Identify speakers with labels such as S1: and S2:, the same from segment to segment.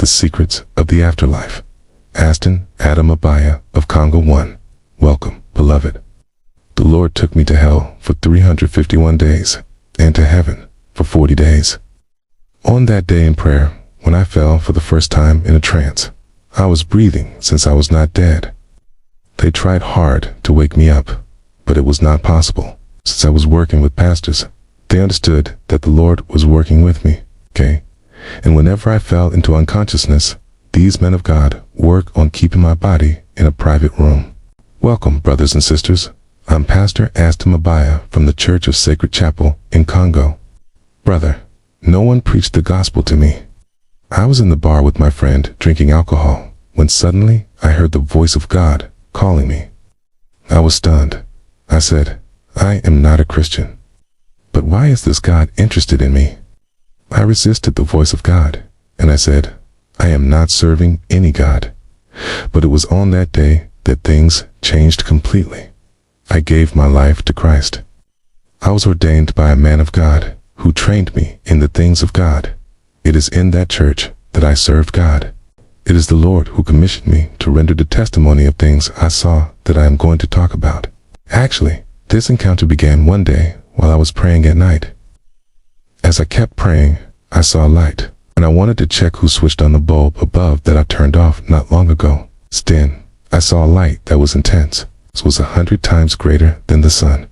S1: The Secrets of the Afterlife. Aston Adam Abaya of Congo 1. Welcome, beloved. The Lord took me to hell for 351 days, and to heaven for 40 days. On that day in prayer, when I fell for the first time in a trance, I was breathing since I was not dead. They tried hard to wake me up, but it was not possible, since I was working with pastors. They understood that the Lord was working with me, okay? And whenever I fell into unconsciousness, these men of God work on keeping my body in a private room. Welcome, brothers and sisters. I'm Pastor Aston Abaya from the Church of Sacred Chapel in Congo. Brother, no one preached the gospel to me. I was in the bar with my friend drinking alcohol when suddenly I heard the voice of God calling me. I was stunned. I said, I am not a Christian. But why is this God interested in me? I resisted the voice of God, and I said, I am not serving any God. But it was on that day that things changed completely. I gave my life to Christ. I was ordained by a man of God who trained me in the things of God. It is in that church that I served God. It is the Lord who commissioned me to render the testimony of things I saw that I am going to talk about. Actually, this encounter began one day while I was praying at night. As I kept praying, I saw a light, and I wanted to check who switched on the bulb above that I turned off not long ago. Then, I saw a light that was intense. It was 100 times greater than the sun.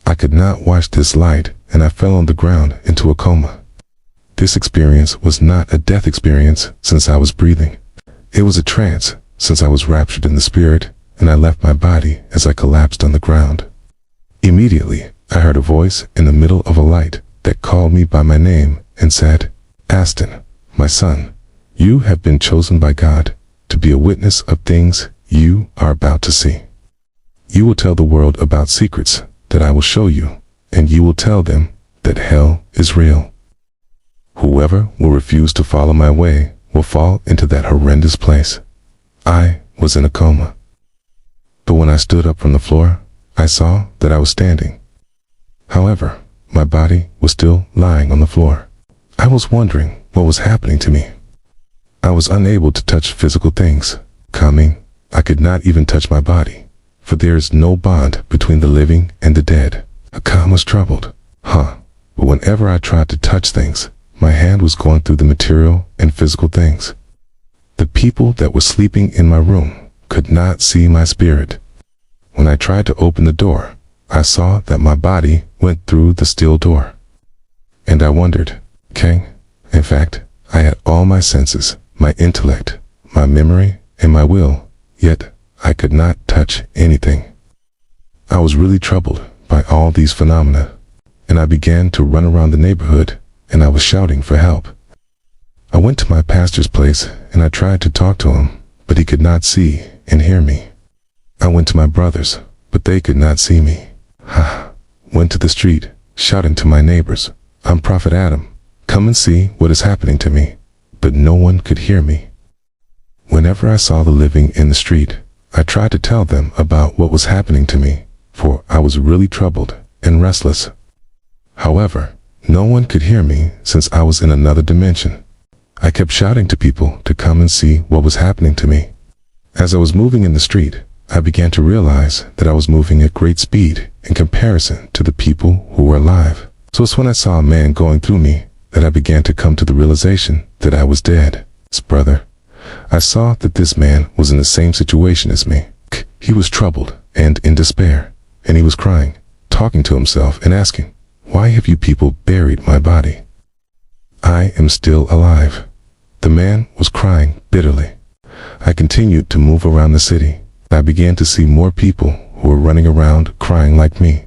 S1: I could not watch this light, and I fell on the ground into a coma. This experience was not a death experience since I was breathing. It was a trance since I was raptured in the spirit, and I left my body as I collapsed on the ground. Immediately, I heard a voice in the middle of a light that called me by my name and said, Aston, my son, you have been chosen by God to be a witness of things you are about to see. You will tell the world about secrets that I will show you, and you will tell them that hell is real. Whoever will refuse to follow my way will fall into that horrendous place. I was in a coma. But when I stood up from the floor, I saw that I was standing. However, my body was still lying on the floor. I was wondering what was happening to me. I was unable to touch physical things. I could not even touch my body, for there is no bond between the living and the dead. I was troubled. But whenever I tried to touch things, my hand was going through the material and physical things. The people that were sleeping in my room could not see my spirit. When I tried to open the door, I saw that my body went through the steel door. And I wondered, in fact, I had all my senses, my intellect, my memory, and my will, yet I could not touch anything. I was really troubled by all these phenomena, and I began to run around the neighborhood, and I was shouting for help. I went to my pastor's place, and I tried to talk to him, but he could not see and hear me. I went to my brothers, but they could not see me. Went to the street, shouting to my neighbors, I'm Prophet Adam, come and see what is happening to me. But no one could hear me. Whenever I saw the living in the street, I tried to tell them about what was happening to me, for I was really troubled and restless. However, no one could hear me since I was in another dimension. I kept shouting to people to come and see what was happening to me. As I was moving in the street, I began to realize that I was moving at great speed in comparison to the people who were alive. So it's when I saw a man going through me that I began to come to the realization that I was dead. Brother, I saw that this man was in the same situation as me. He was troubled and in despair, and he was crying, talking to himself and asking, why have you people buried my body? I am still alive. The man was crying bitterly. I continued to move around the city. I began to see more people who were running around crying like me.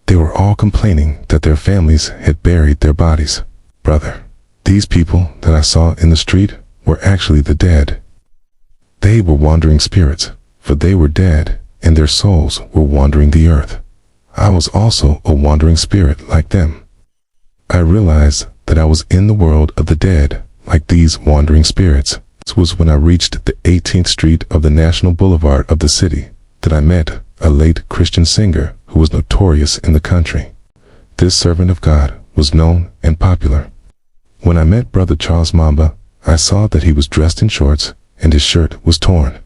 S1: They were all complaining that their families had buried their bodies. Brother, these people that I saw in the street were actually the dead. They were wandering spirits, for they were dead, and their souls were wandering the earth. I was also a wandering spirit like them. I realized that I was in the world of the dead, like these wandering spirits. This was when I reached the 18th Street of the National Boulevard of the city that I met a late Christian singer who was notorious in the country. This servant of God was known and popular. When I met Brother Charles Mamba, I saw that he was dressed in shorts and his shirt was torn.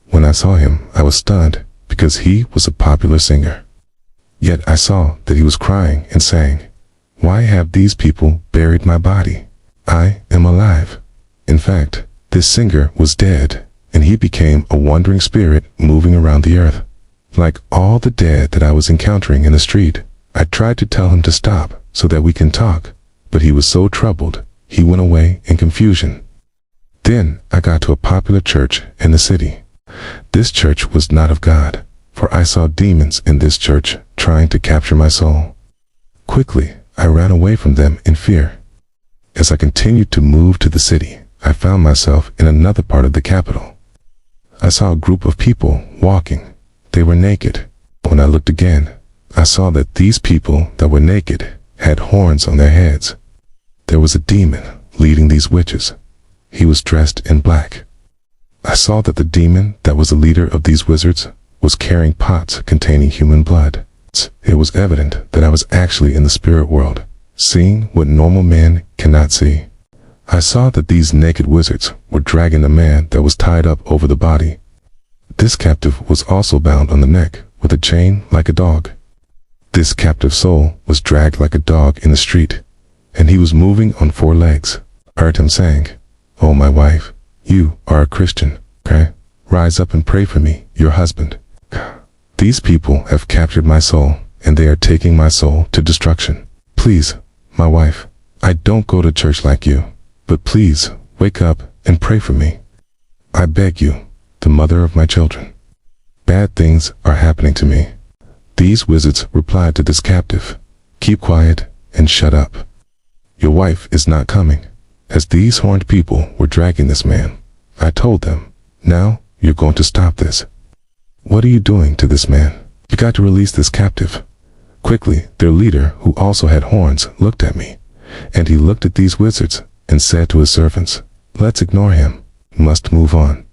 S1: When I saw him, I was stunned because he was a popular singer. Yet I saw that he was crying and saying, "Why have these people buried my body? I am alive." In fact, this singer was dead, and he became a wandering spirit moving around the earth. Like all the dead that I was encountering in the street, I tried to tell him to stop so that we can talk, but he was so troubled, he went away in confusion. Then I got to a popular church in the city. This church was not of God, for I saw demons in this church trying to capture my soul. Quickly, I ran away from them in fear. As I continued to move to the city, I found myself in another part of the capital. I saw a group of people walking. They were naked. When I looked again, I saw that these people that were naked had horns on their heads. There was a demon leading these witches. He was dressed in black. I saw that the demon that was the leader of these wizards was carrying pots containing human blood. It was evident that I was actually in the spirit world, seeing what normal men cannot see. I saw that these naked wizards were dragging a man that was tied up over the body. This captive was also bound on the neck with a chain like a dog. This captive soul was dragged like a dog in the street, and he was moving on 4 legs. I heard him saying, "Oh, my wife, you are a Christian, okay? Rise up and pray for me, your husband. These people have captured my soul, and they are taking my soul to destruction. Please, my wife, I don't go to church like you, but please wake up and pray for me. I beg you, the mother of my children. Bad things are happening to me." These wizards replied to this captive, "Keep quiet and shut up. Your wife is not coming." As these horned people were dragging this man, I told them, "Now you're going to stop this. What are you doing to this man? You got to release this captive." Quickly, their leader, who also had horns, looked at me, and he looked at these wizards and said to his servants, "Let's ignore him. We must move on."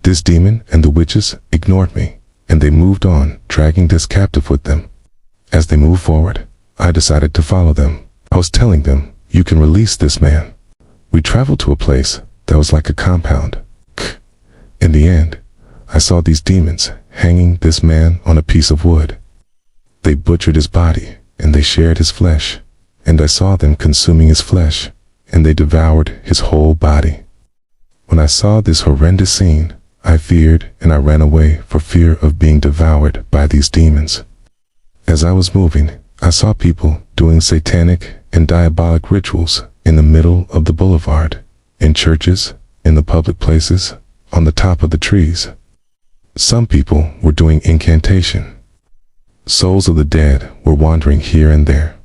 S1: This demon and the witches ignored me, and they moved on, dragging this captive with them. As they moved forward, I decided to follow them. I was telling them, "You can release this man." We traveled to a place that was like a compound. In the end, I saw these demons hanging this man on a piece of wood. They butchered his body, and they shared his flesh, and I saw them consuming his flesh, and they devoured his whole body. When I saw this horrendous scene, I feared and I ran away for fear of being devoured by these demons. As I was moving, I saw people doing satanic and diabolic rituals in the middle of the boulevard, in churches, in the public places, on the top of the trees. Some people were doing incantation. Souls of the dead were wandering here and there.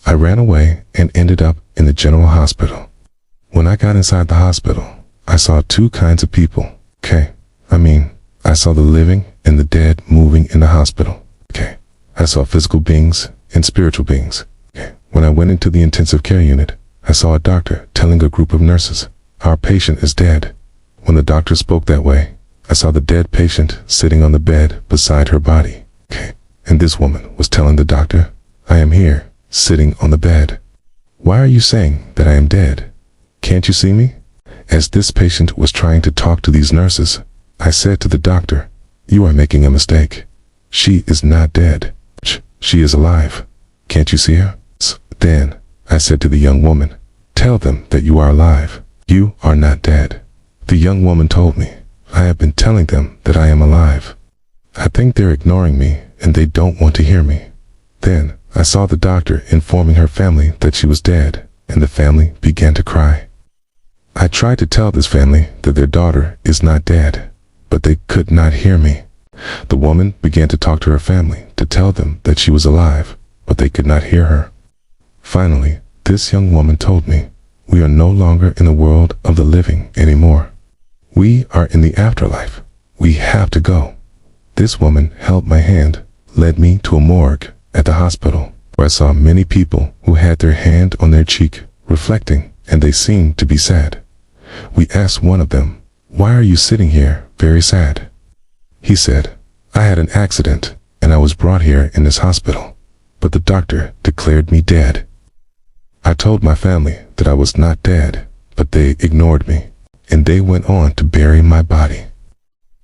S1: I ran away and ended up in the general hospital. When I got inside the hospital, I saw 2 kinds of people. I saw the living and the dead moving in the hospital. I saw physical beings and spiritual beings. When I went into the intensive care unit, I saw a doctor telling a group of nurses, "Our patient is dead." When the doctor spoke that way, I saw the dead patient sitting on the bed beside her body. And this woman was telling the doctor, "I am here, sitting on the bed. Why are you saying that I am dead? Can't you see me?" As this patient was trying to talk to these nurses, I said to the doctor, "You are making a mistake. She is not dead. She is alive. Can't you see her?" Then I said to the young woman, "Tell them that you are alive. You are not dead." The young woman told me, "I have been telling them that I am alive. I think they're ignoring me and they don't want to hear me." Then I saw the doctor informing her family that she was dead, and the family began to cry. I tried to tell this family that their daughter is not dead, but they could not hear me. The woman began to talk to her family to tell them that she was alive, but they could not hear her. Finally, this young woman told me, "We are no longer in the world of the living anymore. We are in the afterlife. We have to go." This woman held my hand, led me to a morgue at the hospital, where I saw many people who had their hand on their cheek, reflecting, and they seemed to be sad. We asked one of them, "Why are you sitting here very sad?" He said, "I had an accident and I was brought here in this hospital, but the doctor declared me dead." I told my family that I was not dead, but they ignored me, and they went on to bury my body.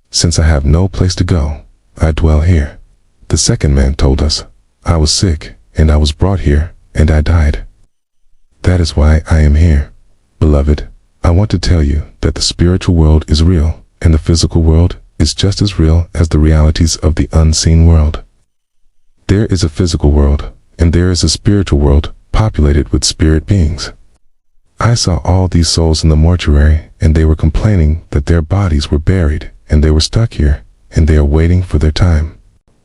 S1: Since I have no place to go, I dwell here. The second man told us, I was sick, and I was brought here, and I died. That is why I am here. Beloved, I want to tell you that the spiritual world is real, and the physical world is just as real as the realities of the unseen world. There is a physical world, and there is a spiritual world populated with spirit beings. I saw all these souls in the mortuary, and they were complaining that their bodies were buried, and they were stuck here, and they are waiting for their time.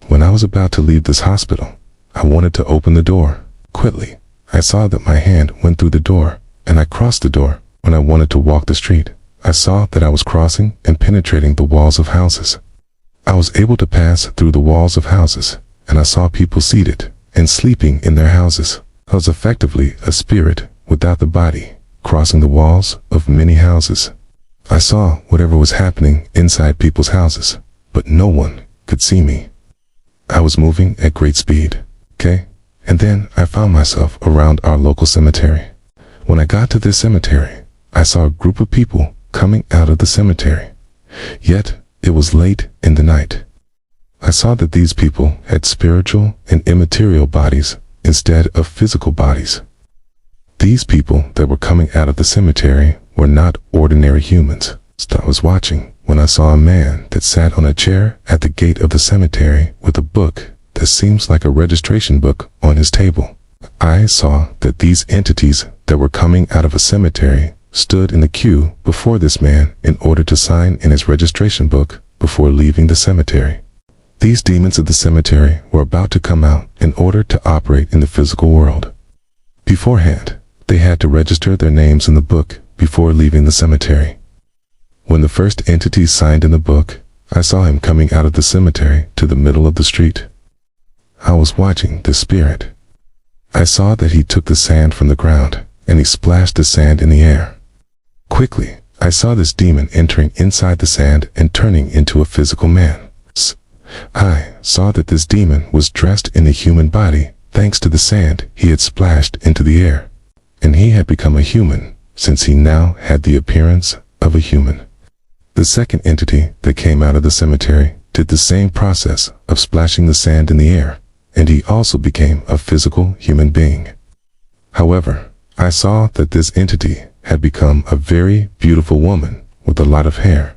S1: When I was about to leave this hospital, I wanted to open the door. Quickly, I saw that my hand went through the door, and I crossed the door. When I wanted to walk the street, I saw that I was crossing and penetrating the walls of houses. I was able to pass through the walls of houses, and I saw people seated and sleeping in their houses. I was effectively a spirit without the body, crossing the walls of many houses. I saw whatever was happening inside people's houses, but no one could see me. I was moving at great speed, okay? And then I found myself around our local cemetery. When I got to this cemetery, I saw a group of people coming out of the cemetery. Yet, it was late in the night. I saw that these people had spiritual and immaterial bodies instead of physical bodies. These people that were coming out of the cemetery were not ordinary humans. I was watching when I saw a man that sat on a chair at the gate of the cemetery with a book that seems like a registration book on his table. I saw that these entities that were coming out of a cemetery stood in the queue before this man in order to sign in his registration book before leaving the cemetery. These demons of the cemetery were about to come out in order to operate in the physical world. Beforehand, they had to register their names in the book before leaving the cemetery. When the first entity signed in the book, I saw him coming out of the cemetery to the middle of the street. I was watching this spirit. I saw that he took the sand from the ground, and he splashed the sand in the air. Quickly, I saw this demon entering inside the sand and turning into a physical man. I saw that this demon was dressed in a human body thanks to the sand he had splashed into the air, and he had become a human since he now had the appearance of a human. The second entity that came out of the cemetery did the same process of splashing the sand in the air, and he also became a physical human being. However, I saw that this entity had become a very beautiful woman with a lot of hair.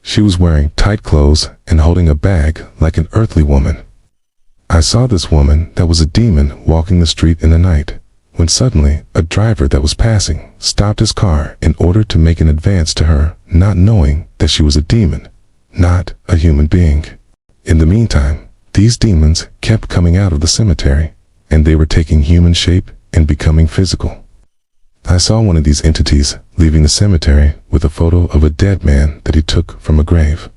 S1: She was wearing tight clothes and holding a bag like an earthly woman. I saw this woman that was a demon walking the street in the night, when suddenly a driver that was passing stopped his car in order to make an advance to her, not knowing that she was a demon, not a human being. In the meantime, these demons kept coming out of the cemetery, and they were taking human shape and becoming physical. I saw one of these entities leaving the cemetery with a photo of a dead man that he took from a grave.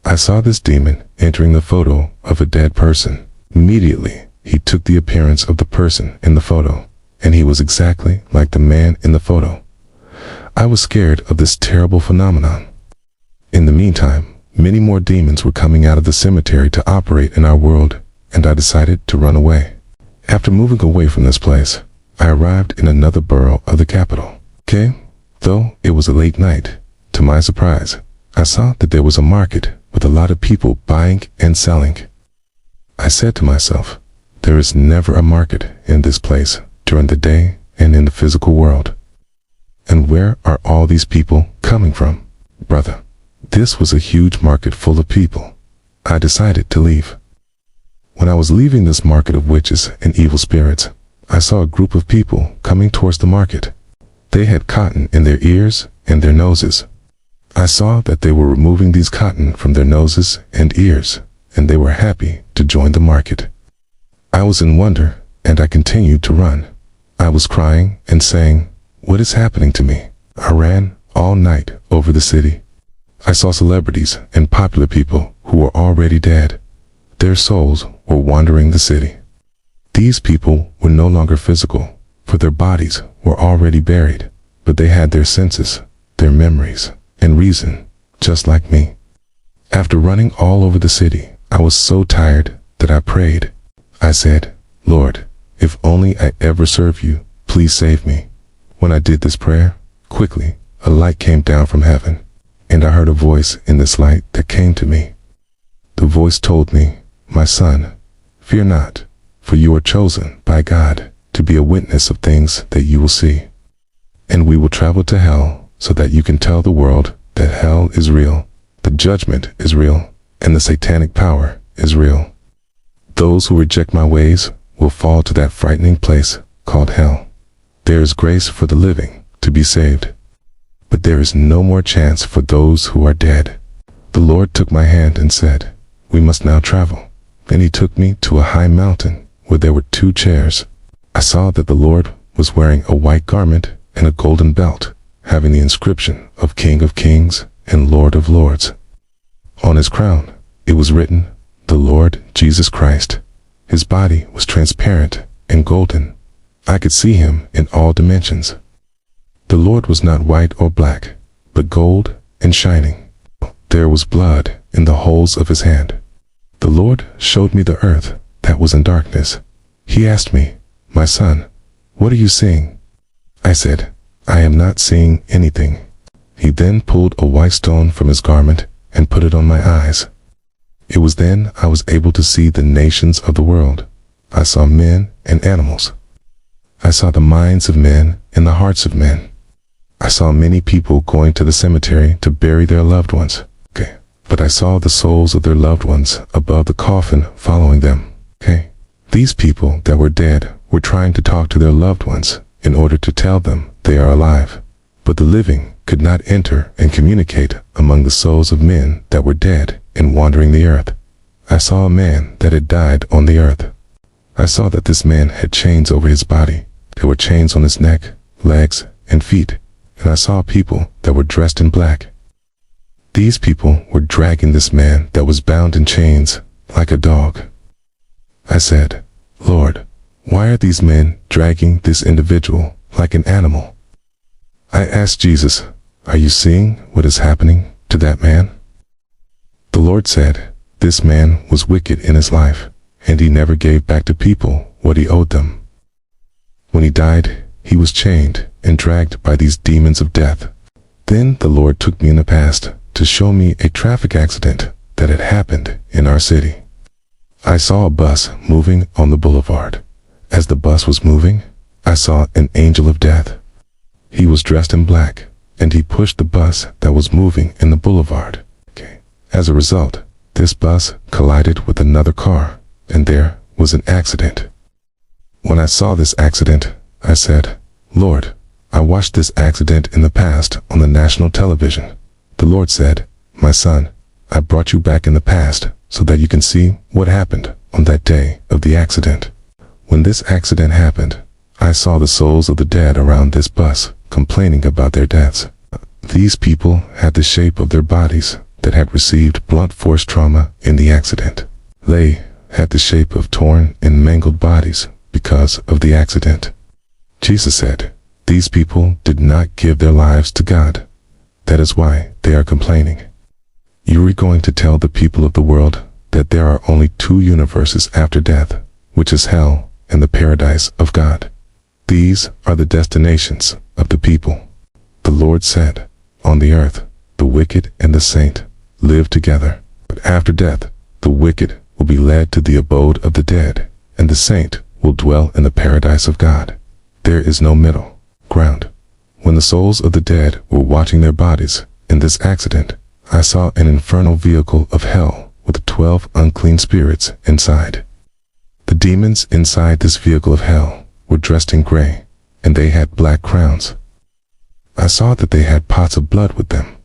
S1: I saw this demon entering the photo of a dead person. Immediately, he took the appearance of the person in the photo, and he was exactly like the man in the photo. I was scared of this terrible phenomenon. In the meantime, many more demons were coming out of the cemetery to operate in our world, and I decided to run away. After moving away from this place, I arrived in another borough of the capital. Though it was a late night, to my surprise, I saw that there was a market with a lot of people buying and selling. I said to myself, there is never a market in this place during the day and in the physical world. And where are all these people coming from? Brother, this was a huge market full of people. I decided to leave. When I was leaving this market of witches and evil spirits, I saw a group of people coming towards the market. They had cotton in their ears and their noses. I saw that they were removing these cotton from their noses and ears, and they were happy to join the market. I was in wonder, and I continued to run. I was crying and saying, "What is happening to me?" I ran all night over the city. I saw celebrities and popular people who were already dead. Their souls were wandering the city. These people were no longer physical, for their bodies were already buried, but they had their senses, their memories, and reason, just like me. After running all over the city, I was so tired that I prayed. I said, "Lord, if only I ever serve you, please save me." When I did this prayer, Quickly, a light came down from heaven, and I heard a voice in this light that came to me. The voice told me, "My son, fear not, for you are chosen by God to be a witness of things that you will see. And we will travel to hell so that you can tell the world that hell is real, the judgment is real, and the satanic power is real. Those who reject my ways will fall to that frightening place called hell. There is grace for the living to be saved, but there is no more chance for those who are dead." The Lord took my hand and said, "We must now travel." Then he took me to a high mountain where there were 2 chairs. I saw that the Lord was wearing a white garment and a golden belt, having the inscription of King of Kings and Lord of Lords. On his crown, it was written, "The Lord Jesus Christ." His body was transparent and golden. I could see him in all dimensions. The Lord was not white or black, but gold and shining. There was blood in the holes of his hand. The Lord showed me the earth that was in darkness. He asked me, "My son, what are you seeing?" I said, "I am not seeing anything." He then pulled a white stone from his garment and put it on my eyes. It was then I was able to see the nations of the world. I saw men and animals. I saw the minds of men and the hearts of men. I saw many people going to the cemetery to bury their loved ones. But I saw the souls of their loved ones above the coffin following them. These people that were dead were trying to talk to their loved ones in order to tell them they are alive. But the living could not enter and communicate among the souls of men that were dead and wandering the earth. I saw a man that had died on the earth. I saw that this man had chains over his body. There were chains on his neck, legs, and feet. And I saw people that were dressed in black. These people were dragging this man that was bound in chains like a dog. I said, "Lord, why are these men dragging this individual like an animal?" I asked Jesus, "Are you seeing what is happening to that man?" The Lord said, "This man was wicked in his life, and he never gave back to people what he owed them. When he died, he was chained and dragged by these demons of death." Then the Lord took me in the past to show me a traffic accident that had happened in our city. I saw a bus moving on the boulevard. As the bus was moving, I saw an angel of death. He was dressed in black, and he pushed the bus that was moving in the boulevard. As a result, this bus collided with another car, and there was an accident. When I saw this accident, I said, "Lord, I watched this accident in the past on the national television." The Lord said, "My son, I brought you back in the past so that you can see what happened on that day of the accident. When this accident happened, I saw the souls of the dead around this bus complaining about their deaths. These people had the shape of their bodies that had received blunt force trauma in the accident. They had the shape of torn and mangled bodies because of the accident." Jesus said, "These people did not give their lives to God. That is why they are complaining." You are going to tell the people of the world that there are only 2 universes after death, which is hell and the paradise of God. These are the destinations of the people. The Lord said, "On the earth, the wicked and the saint live together. But after death, the wicked will be led to the abode of the dead, and the saint will dwell in the paradise of God. There is no middle ground." When the souls of the dead were watching their bodies in this accident, I saw an infernal vehicle of hell with 12 unclean spirits inside. The demons inside this vehicle of hell were dressed in gray, and they had black crowns. I saw that they had pots of blood with them.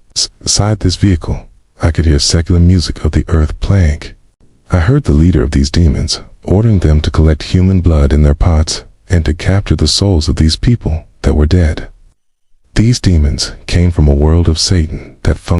S1: Inside this vehicle, I could hear secular music of the earth playing. I heard the leader of these demons ordering them to collect human blood in their pots and to capture the souls of these people that were dead. These demons came from a world of Satan that functioned